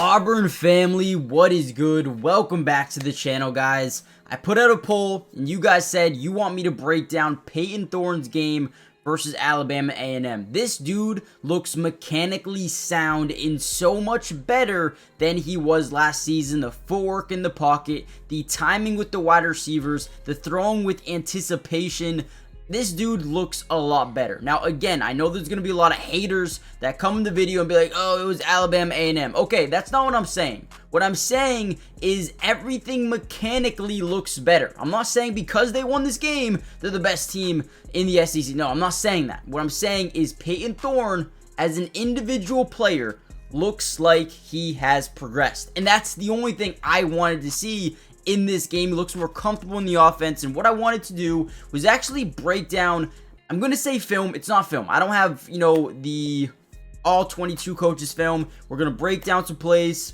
Auburn family, what is good? Welcome back to the channel, guys. I put out a poll and you guys said you want me to break down Payton Thorne's game versus Alabama A&M. This dude looks mechanically sound and so much better than he was last season. The footwork in the pocket, the timing with the wide receivers, the throwing with anticipation. This dude looks a lot better. Now, again, I know there's going to be a lot of haters that come in the video and be like, oh, it was Alabama A&M. Okay, that's not what I'm saying. What I'm saying is everything mechanically looks better. I'm not saying because they won this game, they're the best team in the SEC. No, I'm not saying that. What I'm saying is Payton Thorne, as an individual player, looks like he has progressed. And that's the only thing I wanted to see in this game. He looks more comfortable in the offense, and what I wanted to do was actually break down, I'm going to say film, it's not film. I don't have, the all 22 coaches film. We're going to break down some plays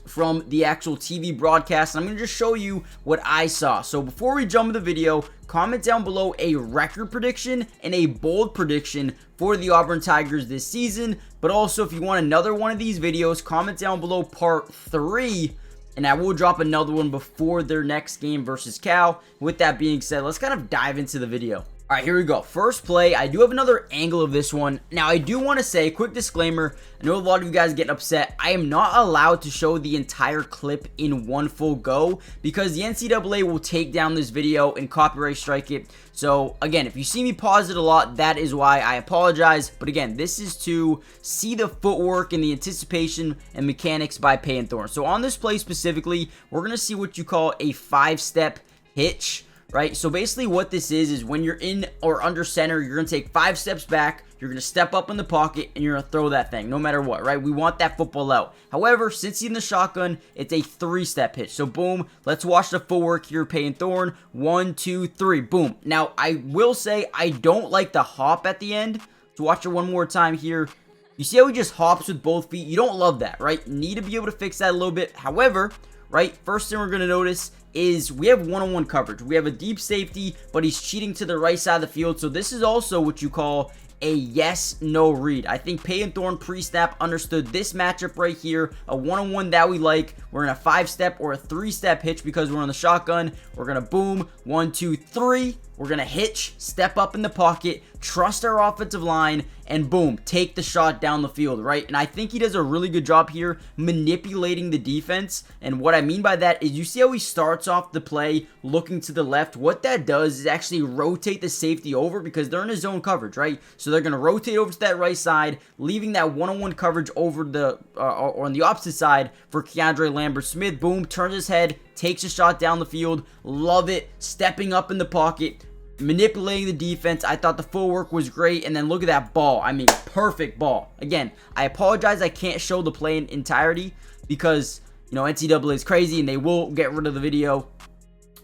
from the actual TV broadcast, and I'm going to just show you what I saw. So before we jump into the video, comment down below a record prediction and a bold prediction for the Auburn Tigers this season, but also if you want another one of these videos, comment down below part 3, and I will drop another one before their next game versus Cal. With that being said, let's kind of dive into the video. All right, here we go. First play. I do have another angle of this one. Now, I do want to say, quick disclaimer, I know a lot of you guys get upset. I am not allowed to show the entire clip in one full go because the NCAA will take down this video and copyright strike it. So, again, if you see me pause it a lot, that is why. I apologize. But again, this is to see the footwork and the anticipation and mechanics by Payton Thorne. So, on this play specifically, we're going to see what you call a 5-step hitch. Right, so basically what this is when you're in or under center, you're going to take 5 steps back, you're going to step up in the pocket, and you're going to throw that thing, no matter what, right? We want that football out. However, since he's in the shotgun, it's a 3-step hitch. So, boom, let's watch the footwork here, Payton Thorne. 1, 2, 3, boom. Now, I will say I don't like the hop at the end. So, watch it one more time here. You see how he just hops with both feet? You don't love that, right? Need to be able to fix that a little bit. However, right, first thing we're going to notice is we have one-on-one coverage. We have a deep safety, but he's cheating to the right side of the field. So this is also what you call a yes-no read. I think Payton Thorne pre-snap understood this matchup right here, a one-on-one that we like. We're in a 5-step or a 3-step hitch because we're on the shotgun. We're going to boom, 1, 2, 3. We're going to hitch, step up in the pocket, trust our offensive line, and boom, take the shot down the field, right? And I think he does a really good job here manipulating the defense. And what I mean by that is you see how he starts off the play looking to the left. What that does is actually rotate the safety over because they're in a zone coverage, right? So they're going to rotate over to that right side, leaving that one-on-one coverage over the or on the opposite side for Keandre Lambert-Smith. Boom, turns his head, takes a shot down the field. Love it. Stepping up in the pocket, manipulating the defense. I thought the footwork was great. And then look at that ball. I mean, perfect ball. Again, I apologize I can't show the play in entirety because, NCAA is crazy and they will get rid of the video.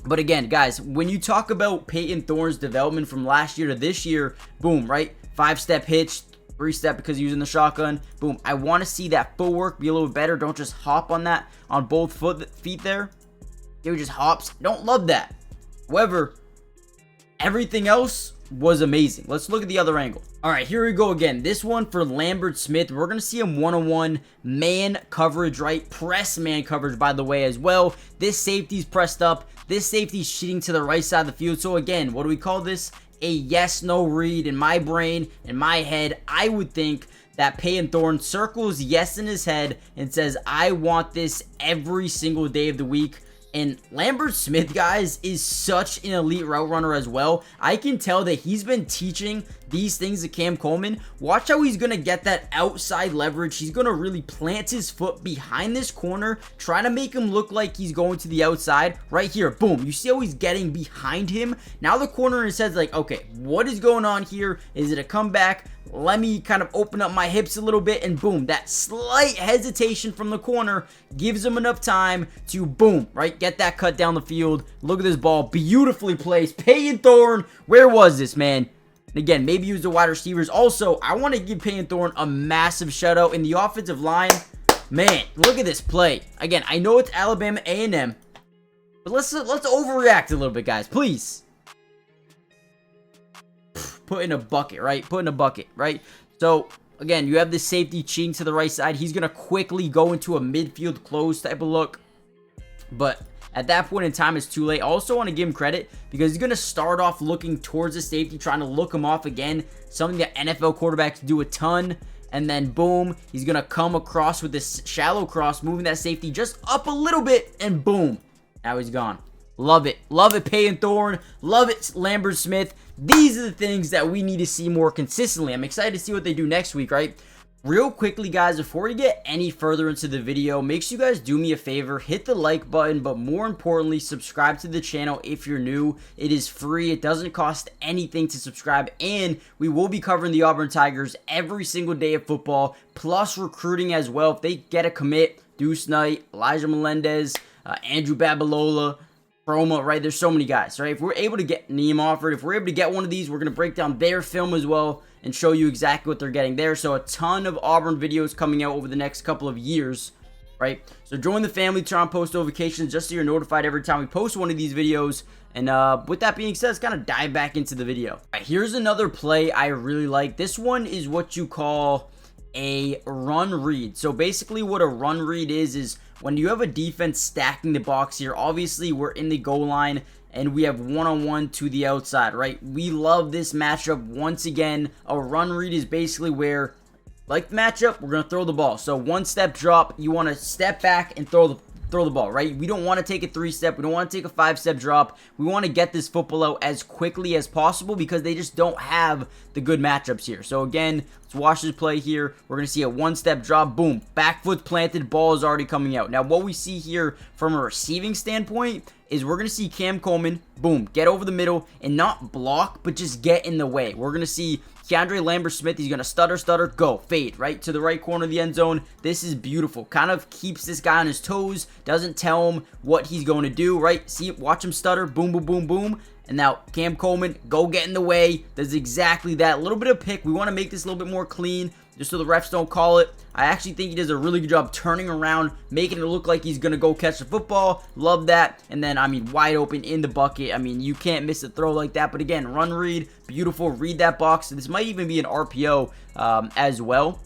But again, guys, when you talk about Payton Thorne's development from last year to this year, boom, right? 5-step hitch, 3-step because he's using the shotgun. Boom. I want to see that footwork be a little bit better. Don't just hop on that on both feet there. He just hops. Don't love that. However, everything else was amazing. Let's look at the other angle. All right, here we go again. This one for Lambert-Smith. We're going to see him one-on-one man coverage, right? Press man coverage, by the way, as well. This safety's pressed up. This safety's cheating to the right side of the field. So again, what do we call this? A yes-no read. In my brain, in my head, I would think that Payton Thorne circles yes in his head and says, I want this every single day of the week. And Lambert-Smith, guys, is such an elite route runner as well. I can tell that he's been teaching these things to Cam Coleman. Watch how he's going to get that outside leverage. He's going to really plant his foot behind this corner, trying to make him look like he's going to the outside. Right here, boom. You see how he's getting behind him? Now the corner in his head's like, okay, what is going on here? Is it a comeback? Let me kind of open up my hips a little bit, and boom, that slight hesitation from the corner gives him enough time to boom, right? Get that cut down the field. Look at this ball, beautifully placed. Payton Thorne, where was this, man? And again, maybe use the wide receivers. Also, I want to give Payton Thorne a massive shout out in the offensive line. Man, look at this play. Again, I know it's Alabama A&M, but let's overreact a little bit, guys, please. Put in a bucket, right? Put in a bucket, right? So again, you have this safety cheating to the right side. He's going to quickly go into a midfield close type of look. But at that point in time, it's too late. I also want to give him credit because he's going to start off looking towards the safety, trying to look him off again. Something that NFL quarterbacks do a ton. And then, boom, he's going to come across with this shallow cross, moving that safety just up a little bit, and boom, now he's gone. Love it. Love it, Payton Thorne. Love it, Lambert Smith. These are the things that we need to see more consistently. I'm excited to see what they do next week, right? Real quickly, guys, before we get any further into the video, make sure you guys do me a favor, hit the like button, but more importantly, subscribe to the channel if you're new. It is free. It doesn't cost anything to subscribe, and we will be covering the Auburn Tigers every single day of football, plus recruiting as well. If they get a commit, Deuce Knight, Elijah Melendez, Andrew Babalola, Chroma, right? There's so many guys, right? If we're able to get Neem offered, if we're able to get one of these, we're going to break down their film as well and show you exactly what they're getting there. So a ton of Auburn videos coming out over the next couple of years, right? So join the family, turn on post notifications just so you're notified every time we post one of these videos. And with that being said, let's kind of dive back into the video. All right, here's another play I really like. This one is what you call a run read. So basically what a run read is when you have a defense stacking the box here. Obviously we're in the goal line and we have one-on-one to the outside, right? We love this matchup. Once again, a run read is basically where, like the matchup, we're going to throw the ball. So one step drop, you want to step back and throw the ball, right? We don't want to take a 3-step. We don't want to take a 5-step drop. We want to get this football out as quickly as possible because they just don't have the good matchups here. So again, let's watch this play here. We're going to see a 1-step drop. Boom. Back foot planted. Ball is already coming out. Now, what we see here from a receiving standpoint is we're going to see Cam Coleman, boom, get over the middle and not block, but just get in the way. We're going to see Keandre Lambert Smith, he's going to stutter, go, fade, right to the right corner of the end zone. This is beautiful. Kind of keeps this guy on his toes, doesn't tell him what he's going to do, right? See, watch him stutter, boom, boom, boom, boom. And now Cam Coleman, go get in the way, does exactly that. A little bit of pick. We want to make this a little bit more clean, just so the refs don't call it. I actually think he does a really good job turning around, making it look like he's going to go catch the football. Love that. And then, I mean, wide open in the bucket. I mean, you can't miss a throw like that. But again, run read, beautiful. Read that box. This might even be an RPO as well.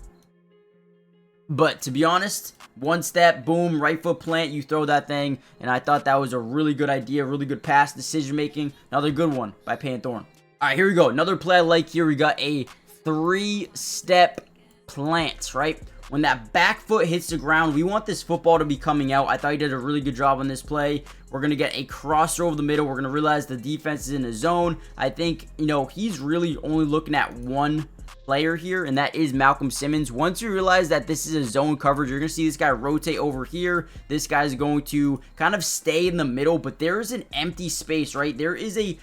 But to be honest, one step, boom, right foot plant, you throw that thing. And I thought that was a really good idea, really good pass, decision making. Another good one by Payton Thorne. All right, here we go. Another play I like here. We got a 3-step plant, right? When that back foot hits the ground, we want this football to be coming out. I thought he did a really good job on this play. We're going to get a crosser over the middle. We're going to realize the defense is in the zone. I think, you know, he's really only looking at one player here, and that is Malcolm Simmons. Once you realize that this is a zone coverage, you're going to see this guy rotate over here. This guy's going to kind of stay in the middle, but there is an empty space, right? There is a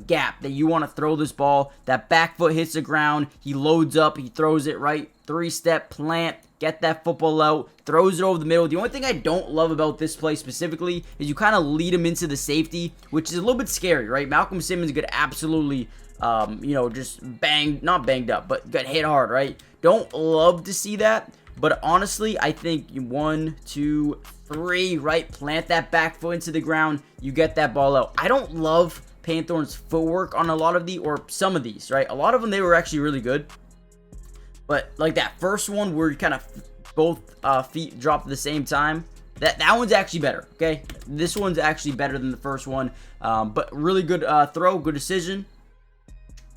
gap that you want to throw this ball. That back foot hits the ground. He loads up. He throws it, right? 3-step plant. Get that football out, throws it over the middle. The only thing I don't love about this play specifically is you kind of lead him into the safety, which is a little bit scary, right? Malcolm Simmons could absolutely, you know, just not banged up, but got hit hard, right? Don't love to see that, but honestly, I think 1, 2, 3, right? Plant that back foot into the ground. You get that ball out. I don't love Payton Thorne's footwork on a lot of some of these, right? A lot of them, they were actually really good. But like that first one where you kind of both feet drop at the same time, that one's actually better, okay? This one's actually better than the first one. But really good throw, good decision.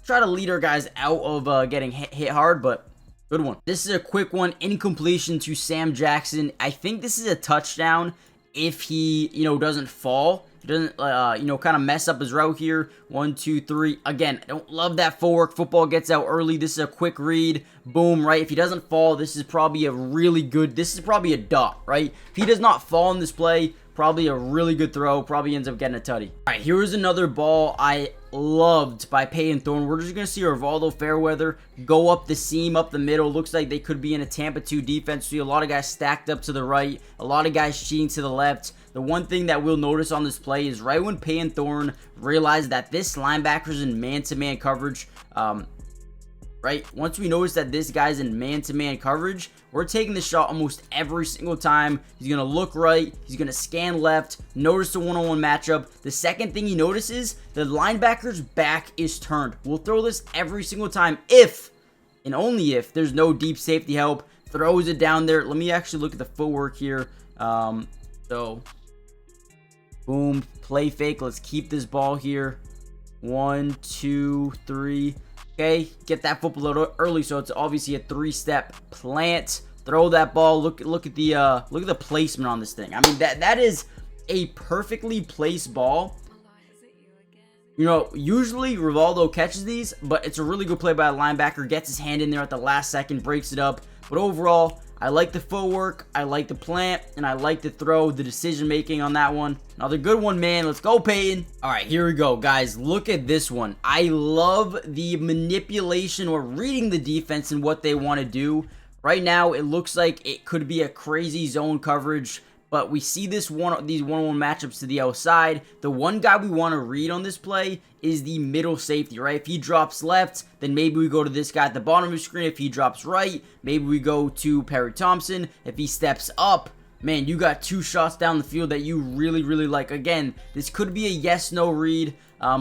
Try to lead our guys out of getting hit hard, but good one. This is a quick one, incompletion to Sam Jackson. I think this is a touchdown if he, you know, doesn't fall. Doesn't, you know, kind of mess up his route here. 1, 2, 3. Again, I don't love that footwork. Football gets out early. This is a quick read. Boom, right? If he doesn't fall, this is probably a really good, this is probably a dot, right? If he does not fall in this play, probably a really good throw. Probably ends up getting a tutty. All right, here's another ball I loved by Payton Thorne. We're just going to see Rivaldo Fairweather go up the seam, up the middle. Looks like they could be in a Tampa 2 defense. See a lot of guys stacked up to the right, a lot of guys cheating to the left. The one thing that we'll notice on this play is right when Payton Thorne realized that this linebacker's in man-to-man coverage, right? Once we notice that this guy's in man-to-man coverage, we're taking the shot almost every single time. He's going to look right. He's going to scan left. Notice the one-on-one matchup. The second thing he notices, the linebacker's back is turned. We'll throw this every single time if and only if there's no deep safety help. Throws it down there. Let me actually look at the footwork here. So, boom, play fake. Let's keep this ball here. 1, 2, 3. Okay, get that football a little early, so it's obviously a 3-step plant. Throw that ball. Look at the placement on this thing. I mean, that is a perfectly placed ball. You know, usually Rivaldo catches these, but it's a really good play by a linebacker. Gets his hand in there at the last second, breaks it up. But overall, I like the footwork, I like the plant, and I like the throw, the decision making on that one. Another good one, man. Let's go, Payton. All right, here we go, guys. Look at this one. I love the manipulation or reading the defense and what they want to do. Right now, it looks like it could be a crazy zone coverage, but we see these one-on-one matchups to the outside. The one guy we want to read on this play is the middle safety, right? If he drops left, then maybe we go to this guy at the bottom of the screen. If he drops right, maybe we go to Perry Thompson. If he steps up, man, you got 2 shots down the field that you really, really like. Again, this could be a yes-no read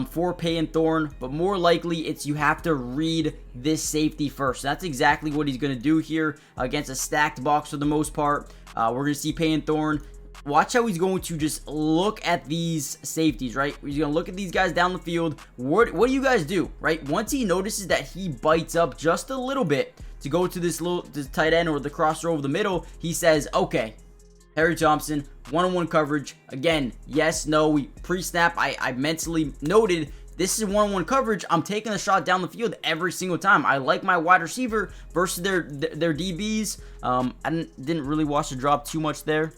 for Payton Thorne, but more likely it's you have to read this safety first. That's exactly what he's going to do here against a stacked box for the most part. We're going to see Payton Thorne. Watch how he's going to just look at these safeties, right? He's going to look at these guys down the field. What do you guys do, right? Once he notices that he bites up just a little bit to go to this tight end or the crosser over the middle, he says, okay, Perry Thompson, one-on-one coverage. Again, yes, no, we pre-snap. I mentally noted this is one-on-one coverage. I'm taking a shot down the field every single time. I like my wide receiver versus their DBs. I didn't really watch the drop too much there.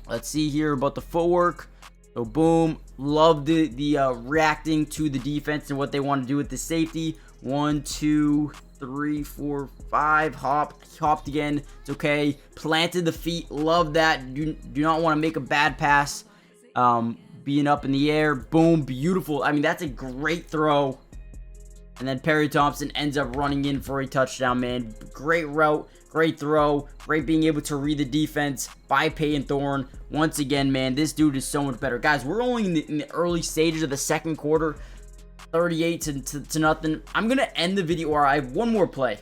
Let's see here about the footwork. So boom, love the reacting to the defense and what they want to do with the safety. 1, 2, 3, 4, 5. Hopped again. It's okay. Planted the feet. Love that. Do not want to make a bad pass. Being up in the air. Boom. Beautiful. I mean, that's a great throw. And then Perry Thompson ends up running in for a touchdown, man. Great route. Great throw. Great being able to read the defense by Payton Thorne. Once again, man, this dude is so much better. Guys, we're only in the early stages of the second quarter. 38 to nothing. I'm going to end the video, or I have one more play.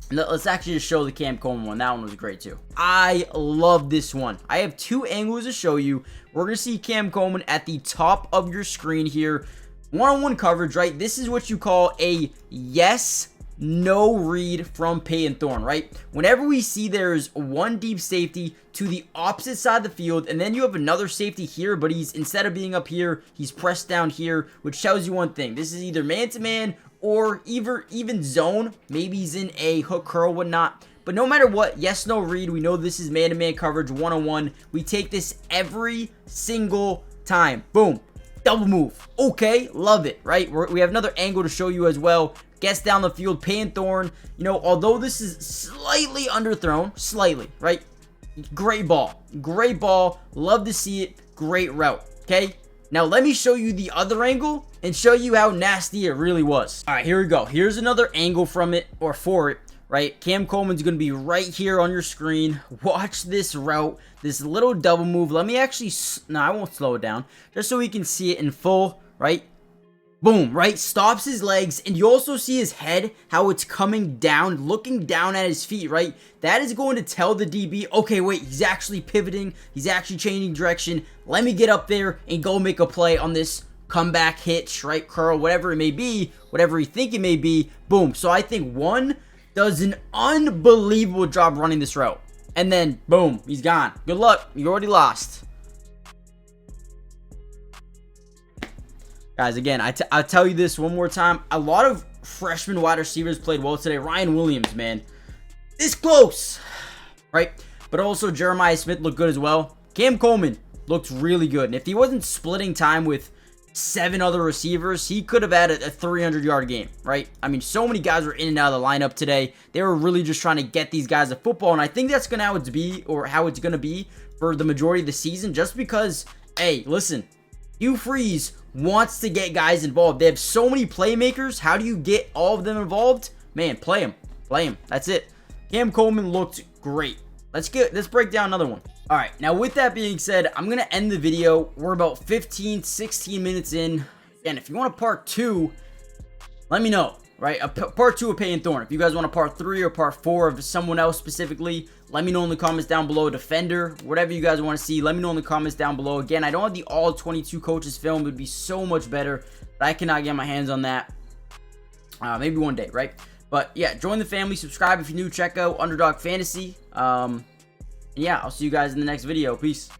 And let's actually just show the Cam Coleman one. That one was great too. I love this one. I have 2 angles to show you. We're going to see Cam Coleman at the top of your screen here. One-on-one coverage, right? This is what you call a yes, no read from Payton Thorne, right? Whenever we see there's one deep safety to the opposite side of the field, and then you have another safety here, but he's, instead of being up here, he's pressed down here, which tells you one thing. This is either man-to-man or even zone. Maybe he's in a hook curl, whatnot. But no matter what, yes, no read. We know this is man-to-man coverage, one-on-one. We take this every single time. Boom. Double move. Okay, love it, right? We have another angle to show you as well. Gets down the field. Payton Thorne, you know, although this is slightly underthrown, slightly, right? Great ball. Great ball. Love to see it. Great route, okay? Now, let me show you the other angle and show you how nasty it really was. All right, here we go. Here's another angle from it, or for it, right? Cam Coleman's going to be right here on your screen. Watch this route, this little double move. Let me actually, no, I won't slow it down, just so we can see it in full, right? Boom, right? Stops his legs, and you also see his head, how it's coming down, looking down at his feet, right? That is going to tell the DB, okay, wait, he's actually pivoting. He's actually changing direction. Let me get up there and go make a play on this comeback hitch, right? Curl, whatever it may be, whatever you think it may be. Boom. So I think one does an unbelievable job running this route. And then, boom, he's gone. Good luck. You already lost. Guys, again, I'll tell you this one more time. A lot of freshman wide receivers played well today. Ryan Williams, man. This close, right? But also Jeremiah Smith looked good as well. Cam Coleman looked really good. And if he wasn't splitting time with 7 other receivers, he could have had a 300-yard game, right? I mean, so many guys were in and out of the lineup today. They were really just trying to get these guys a football. And I think that's going to how it's be, or how it's going to be for the majority of the season. Just because, hey, listen, Hugh Freeze wants to get guys involved. They have so many playmakers. How do you get all of them involved? Man, play them. Play them. That's it. Cam Coleman looked great. Let's break down another one. All right, now with that being said, I'm going to end the video. We're about 15, 16 minutes in. And if you want a part 2, let me know. right? Part 2 of Payton Thorne. If you guys want a part 3 or part 4 of someone else specifically, let me know in the comments down below. Defender, whatever you guys want to see, let me know in the comments down below. Again, I don't have the all 22 coaches film. It would be so much better, but I cannot get my hands on that. Maybe one day, right? But yeah, join the family, subscribe if you're new, check out Underdog Fantasy. Yeah, I'll see you guys in the next video. Peace.